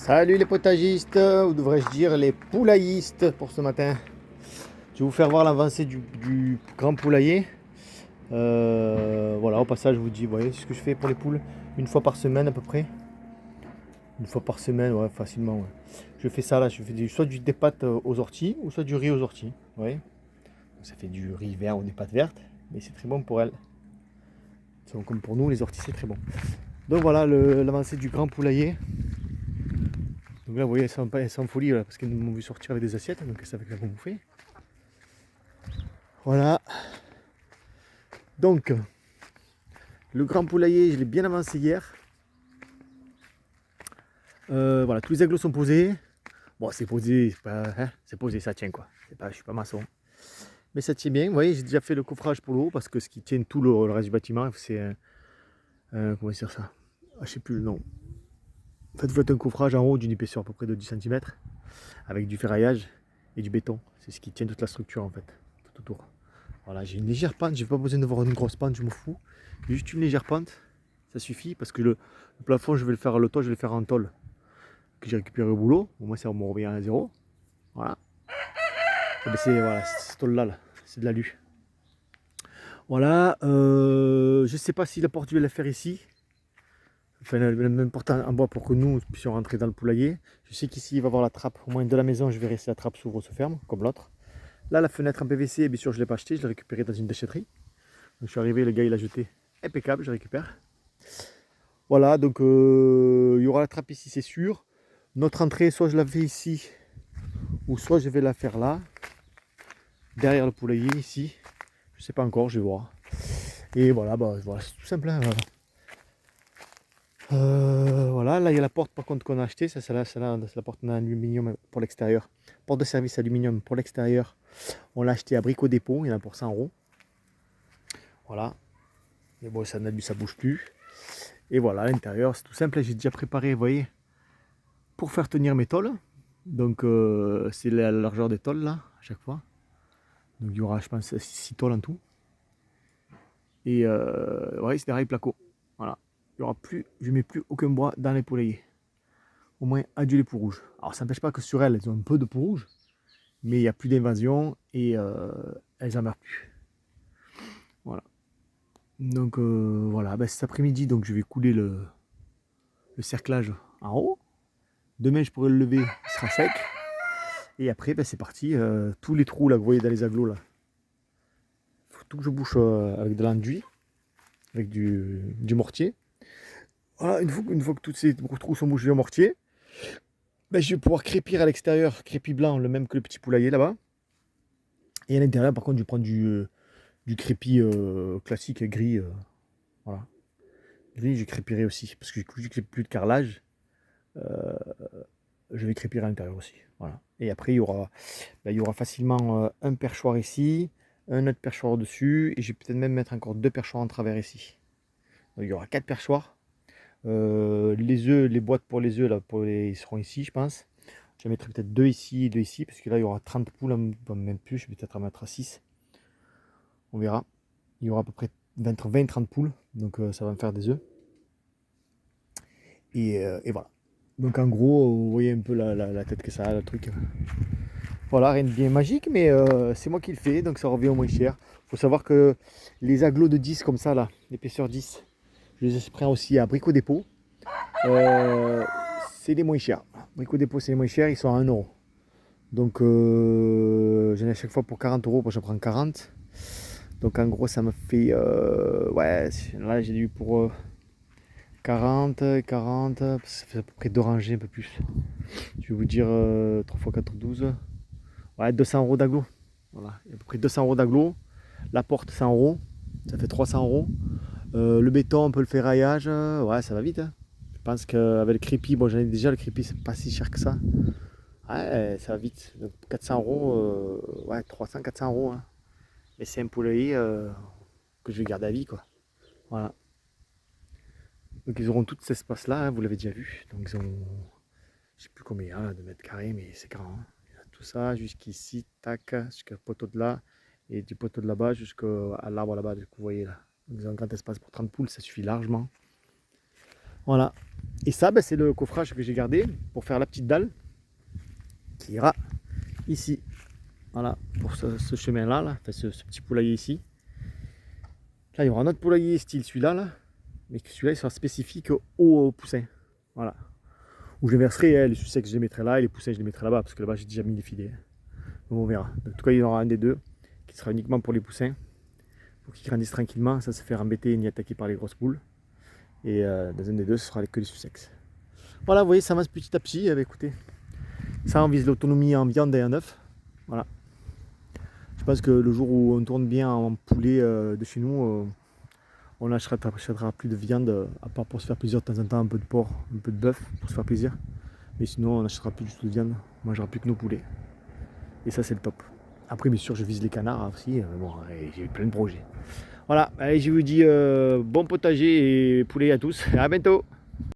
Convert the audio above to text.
Salut les potagistes, ou devrais-je dire les poulaillistes pour ce matin. Je vais vous faire voir l'avancée du grand poulailler. Voilà, au passage, je vous dis, vous voyez ce que je fais pour les poules une fois par semaine à peu près. Une fois par semaine, ouais, facilement. Ouais. Je fais ça là, je fais soit des pâtes aux orties, ou soit du riz aux orties. Vous voyez. Ça fait du riz vert ou des pâtes vertes, mais c'est très bon pour elles. Comme pour nous, les orties, c'est très bon. Donc voilà l'avancée du grand poulailler. Donc là, vous voyez, elles sont en folie là, parce qu'elles m'ont vu sortir avec des assiettes, donc elles savent qu'elles vont bouffer. Voilà. Donc, le grand poulailler, je l'ai bien avancé hier. Voilà, tous les agglos sont posés. Bon, c'est posé, c'est pas, hein, c'est posé, ça tient quoi. Je suis pas maçon. Mais ça tient bien. Vous voyez, j'ai déjà fait le coffrage pour le haut parce que ce qui tient tout le reste du bâtiment, c'est. Comment dire ça? Je sais plus le nom. En fait, vous faites un coffrage en haut d'une épaisseur à peu près de 10 cm avec du ferraillage et du béton. C'est ce qui tient toute la structure en fait, tout autour. Voilà, j'ai une légère pente, j'ai pas besoin d'avoir une grosse pente, je m'en fous. J'ai juste une légère pente, ça suffit parce que le plafond, je vais le faire, le toit, je vais le faire en tôle que j'ai récupéré au boulot. Au moins, ça me revient à zéro. Voilà. Et ben c'est voilà, cette tôle là, c'est de l'alu. Voilà, je sais pas si la porte je vais la faire ici. Enfin, la même porte en bois pour que nous puissions rentrer dans le poulailler. Je sais qu'ici il va y avoir la trappe, au moins de la maison, je verrai si la trappe s'ouvre ou se ferme, comme l'autre. Là, la fenêtre en PVC, bien sûr, je ne l'ai pas achetée, je l'ai récupérée dans une déchetterie. Donc, je suis arrivé, le gars il l'a jeté. Impeccable, je récupère. Voilà, donc il y aura la trappe ici, c'est sûr. Notre entrée, soit je la fais ici, ou soit je vais la faire là, derrière le poulailler, ici. Je sais pas encore, je vais voir. Et voilà, bah, voilà c'est tout simple. Hein, voilà. Voilà, là il y a la porte par contre qu'on a acheté, c'est la porte en aluminium pour l'extérieur. Porte de service aluminium pour l'extérieur. On l'a acheté à Brico Dépôt, il y en a pour 100 euros. Voilà. Mais bon, ça bouge plus. Et voilà, à l'intérieur, c'est tout simple. J'ai déjà préparé, vous voyez, pour faire tenir mes tôles. Donc, c'est la largeur des tôles, là, à chaque fois. Donc, il y aura, je pense, 6 tôles en tout. Et, ouais, c'est des rails placo. Voilà. Il y aura plus, je ne mets plus aucun bois dans les poulaillers. Au moins, adieu les peaux rouges. Alors, ça n'empêche pas que sur elles, elles ont un peu de peau rouge. Mais il n'y a plus d'invasion et elles n'en meurent plus. Voilà. Donc, voilà. Ben, cet après-midi, donc, je vais couler le cerclage en haut. Demain, je pourrai le lever, il sera sec. Et après, ben, c'est parti. Tous les trous là, que vous voyez dans les agglos, là, il faut tout que je bouche avec de l'enduit, avec du mortier. Voilà, une fois que tous ces trous sont bouchés en mortier, ben, je vais pouvoir crépir à l'extérieur, crépi blanc, le même que le petit poulailler là-bas. Et à l'intérieur, par contre, je vais prendre du crépi classique, gris. Voilà. Gris, je crépirai aussi. Parce que vu que j'ai plus de carrelage, je vais crépir à l'intérieur aussi. Voilà. Et après, il y aura facilement un perchoir ici, un autre perchoir au-dessus, et je vais peut-être même mettre encore 2 perchoirs en travers ici. Donc, il y aura 4 perchoirs. Les œufs, les boîtes pour les œufs, là, ils seront ici, je pense. Je mettrai peut-être 2 ici et 2 ici, parce que là, il y aura 30 poules, même plus, je vais peut-être en mettre à 6. On verra. Il y aura à peu près entre 20 et 30 poules, donc ça va me faire des œufs. Et voilà. Donc en gros, vous voyez un peu la tête que ça a, le truc. Voilà, rien de bien magique, mais c'est moi qui le fais, donc ça revient au moins cher. Il faut savoir que les agglos de 10 comme ça, là, l'épaisseur 10, je les prends aussi à Brico Dépôt. C'est les moins chers. Brico Dépôt, c'est les moins chers, ils sont à 1 euro. Donc j'en ai à chaque fois pour 40 euros, moi j'en prends 40. Donc en gros, ça me fait. Ouais, là j'ai eu pour 40, 40, ça fait à peu près 2 rangées, un peu plus. Je vais vous dire 3 x 4, 12. Ouais, 200 euros d'aglo. Voilà, il y a à peu près 200 euros d'aglo. La porte, 100 euros. Ça fait 300 euros. Le béton, un peu le ferraillage. Ouais, ça va vite. Hein. Je pense qu'avec le crépi, bon, j'en ai déjà le crépi, c'est pas si cher que ça. Ouais, ça va vite. Donc 400 euros, ouais, 300, 400 euros. Hein. Mais c'est un poulailler que je vais garder à vie, quoi. Voilà. Donc ils auront tout cet espace-là, hein, vous l'avez déjà vu. Donc ils ont, je sais plus combien, hein, de mètres carrés, mais c'est grand. Hein. Tout ça jusqu'ici, tac, jusqu'au poteau de là, et du poteau de là-bas jusqu'à l'arbre là-bas, que vous voyez là. Donc ils ont un grand espace pour 30 poules, ça suffit largement. Voilà. Et ça, ben, c'est le coffrage que j'ai gardé pour faire la petite dalle qui ira ici. Voilà, pour ce chemin-là, là, enfin, ce petit poulailler ici. Là, il y aura un autre poulailler style celui-là, là, mais celui-là, il sera spécifique aux poussins. Voilà. Où je verserai les Sussex, je les mettrai là, et les poussins, je les mettrai là-bas, parce que là-bas, j'ai déjà mis les filets. Donc, on verra. En tout cas, il y en aura un des deux qui sera uniquement pour les poussins, pour qu'ils grandissent tranquillement, sans se faire embêter ni attaquer par les grosses poules. Et dans un des deux, ce sera que les Sussex. Voilà, vous voyez, ça avance petit à petit. Écoutez, ça, on vise l'autonomie en viande et en œuf. Voilà. Je pense que le jour où on tourne bien en poulet de chez nous, on n'achètera plus de viande, à part pour se faire plaisir de temps en temps, un peu de porc, un peu de bœuf, pour se faire plaisir. Mais sinon, on n'achètera plus du tout de viande, on mangera plus que nos poulets. Et ça, c'est le top. Après, bien sûr, je vise les canards aussi, bon, j'ai plein de projets. Voilà, allez, je vous dis bon potager et poulet à tous, et à bientôt.